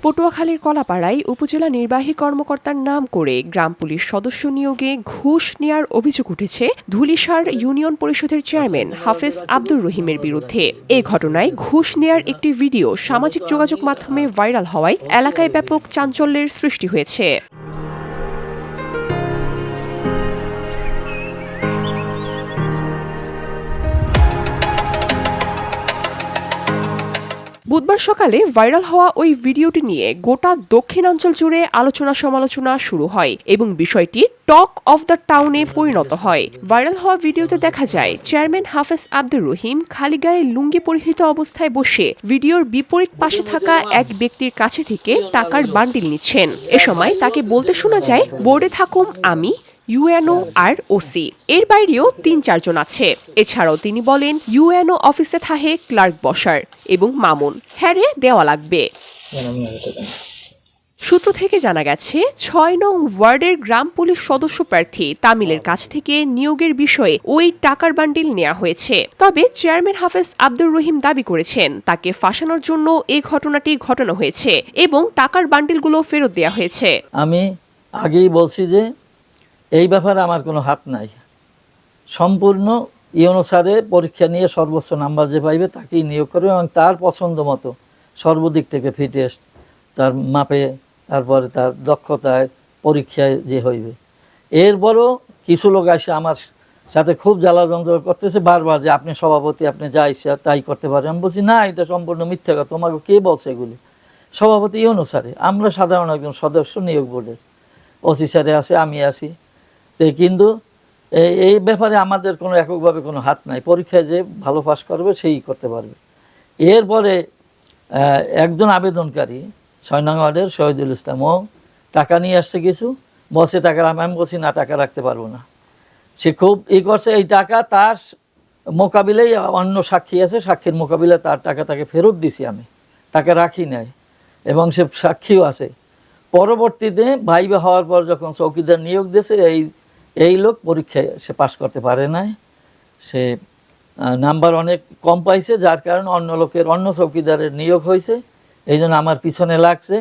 পটুয়াখালীর কলাপাড়ায় উপজেলা নির্বাহী কর্মকর্তার নাম করে গ্রাম পুলিশ সদস্য নিয়োগে ঘুষ নেয়ার অভিযোগ উঠেছে ধুলিসার ইউনিয়ন পরিষদের চেয়ারম্যান হাফেজ আব্দুর রহিমের বিরুদ্ধে। এ ঘটনায় ঘুষ নেয়ার একটি ভিডিও সামাজিক যোগাযোগ মাধ্যমে ভাইরাল হওয়ায় এলাকায় ব্যাপক চাঞ্চল্যের সৃষ্টি হয়েছে। বুধবার সকালে ভাইরাল হওয়া ওই ভিডিওটি নিয়ে গোটা দক্ষিণাঞ্চল জুড়ে আলোচনা সমালোচনা শুরু হয় এবং বিষয়টি টক অফ দ্য টাউনে পরিণত হয়। ভাইরাল হওয়া ভিডিওতে দেখা যায় চেয়ারম্যান হাফেজ আব্দুর রহিম খালি গায়ে লুঙ্গি পরিহিত অবস্থায় বসে ভিডিওর বিপরীত পাশে থাকা এক ব্যক্তির কাছে থেকে টাকার বান্ডিল নিচ্ছেন। এ সময় তাকে বলতে শোনা যায়, বোর্ডে থাকুম আমি, ইউএনও আর ওসি, এর বাইরেও ৩-৪ জন আছে। এছাড়াও তিনি বলেন ইউএনও অফিসে থাহে ক্লার্ক বসার এবং মামুন, হ্যারে দেওয়া লাগবে। সূত্র থেকে জানা গেছে ৬ নং ওয়ার্ডের গ্রাম পুলিশ সদস্য প্রার্থী তামিলের কাছ থেকে নিয়োগের বিষয়ে ওই টাকার বান্ডিল নেওয়া হয়েছে। তবে চেয়ারম্যান হাফেজ আব্দুর রহিম দাবি করেছেন তাকে ফাঁসানোর জন্য এই ঘটনাটি ঘটানো হয়েছে এবং টাকার বান্ডিলগুলো ফেরত দেওয়া হয়েছে। আমি আগেই বলছি যে এই ব্যাপারে আমার কোনো হাত নাই। সম্পূর্ণ ইউএনও স্যারে পরীক্ষা নিয়ে সর্বোচ্চ নাম্বার যে পাইবে তাকেই নিয়োগ করবে এবং তার পছন্দ মতো সর্বদিক থেকে ফিটেস্ট, তার মাপে, তারপরে তার দক্ষতায় পরীক্ষায় যে হইবে। এরপরও কিছু লোক আসে আমার সাথে খুব জ্বালা যন্ত্রণা করতেছে বারবার যে আপনি সভাপতি, আপনি যা ইচ্ছা তাই করতে পারেন। আমি বলছি না, এটা সম্পূর্ণ মিথ্যা কথা, তোমাকে কে বলছে এগুলি? সভাপতি ইউএনও স্যারে, আমরা সাধারণ একজন সদস্য নিয়োগ বোর্ডের, ওসি স্যারে আছে, আমি আছি। কিন্তু এই ব্যাপারে আমাদের কোনো এককভাবে কোনো হাত নাই। পরীক্ষায় যে ভালো পাস করবে সেই করতে পারবে। এরপরে একজন আবেদনকারী ৬ নং ওয়ার্ডের শহীদুল ইসলাম, ও টাকা নিয়ে আসছে কিছু, বসে টাকা, আমি বলছি না, টাকা রাখতে পারবো না। সে খুব করছে, এই টাকা তার মোকাবিলায় অন্য সাক্ষী আছে, সাক্ষীর মোকাবিলায় তার টাকা তাকে ফেরত দিছি, আমি টাকা রাখি নাই এবং সে সাক্ষীও আছে। পরবর্তীতে ভাইবা হওয়ার পর যখন চৌকিদার নিয়োগ দিয়েছে, এই লোক পরীক্ষায় সে পাশ করতে পারে নাই, সে নাম্বার অনেক কম পাইছে, যার কারণে অন্য চৌকিদারের নিয়োগ হয়েছে। এই জন্য আমার পিছনে লাগছে।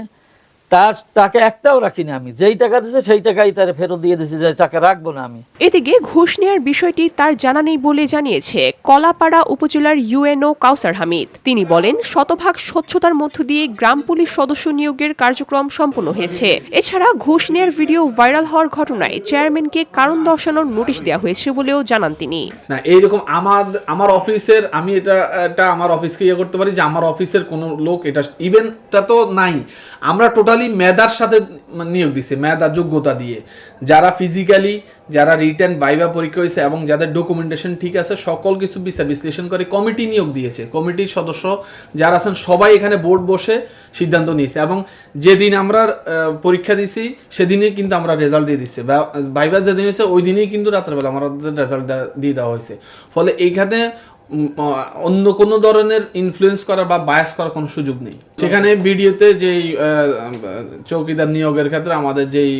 তার টাকা একটাও রাখিনি আমি, যেই টাকা দিয়েছে সেই টাকাই তার ফেরত দিয়ে দিয়েছে, যে টাকা রাখবো না আমি। এদিকে ঘুষ নেওয়ার বিষয়টি তার জানা নেই বলে জানিয়েছে কলাপাড়া উপজেলার ইউএনও কাউসার হামিদ। তিনি বলেন শতভাগ স্বচ্ছতার মধ্য দিয়ে গ্রাম পুলিশ সদস্য নিয়োগের কার্যক্রম সম্পন্ন হয়েছে। এছাড়া ঘুষ নেওয়ার ভিডিও ভাইরাল হওয়ার ঘটনায় চেয়ারম্যানকে কারণ দর্শানোর নোটিশ দেওয়া হয়েছে বলেও জানান তিনি। না, এইরকম আমার অফিসের, আমি এটা আমার অফিসকে ইয়ে করতে পারি যে আমার অফিসের কোনো লোক এটা ইভেন্টটা তো নাই। আমরা টোটালি মেধার সাথে নিয়োগ দিছি, মেধা যোগ্যতা দিয়ে, যারা ফিজিক্যালি, যারা রিটেন ভাইভা পরীক্ষা হয়েছে এবং যাদের ডকুমেন্টেশন ঠিক আছে, সকল কিছু বিচার বিশ্লেষণ করে কমিটি নিয়োগ দিয়েছে। কমিটির সদস্য যারা আছেন সবাই এখানে বোর্ড বসে সিদ্ধান্ত নিয়েছে এবং যেদিন আমরা পরীক্ষা দিছি সেদিনই কিন্তু আমরা রেজাল্ট দিয়ে দিচ্ছি। ভাইভা যেদিন হয়েছে ওই দিনই কিন্তু রাত্রেবেলা আমাদের রেজাল্ট দিয়ে দেওয়া হয়েছে। ফলে এইখানে অন্য কোনো ধরনের ইনফ্লুয়েন্স করা বা বায়াস করার কোনো সুযোগ নেই। সেখানে ভিডিওতে যেই চৌকিদার নিয়োগের ক্ষেত্রে আমাদের যেই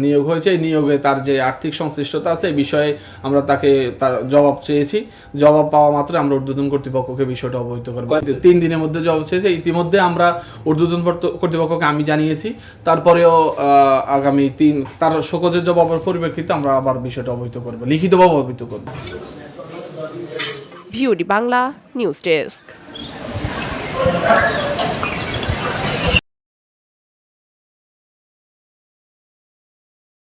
নিয়োগ হয়েছে, এই নিয়োগে তার যে আর্থিক সংশ্লিষ্টতা আছে এই বিষয়ে আমরা তাকে তার জবাব চেয়েছি। জবাব পাওয়া মাত্র আমরা ঊর্ধ্বতন কর্তৃপক্ষকে বিষয়টা অবহিত করবো। 3 দিনের মধ্যে জবাব চেয়েছে, ইতিমধ্যে আমরা ঊর্ধ্বতন কর্তৃপক্ষকে আমি জানিয়েছি। তারপরেও আগামী তার শোকজের জবাবের পরিপ্রেক্ষিতে আমরা আবার বিষয়টা অবহিত করবো, লিখিতভাবে অবহিত করবো। VOD Bangla news desk.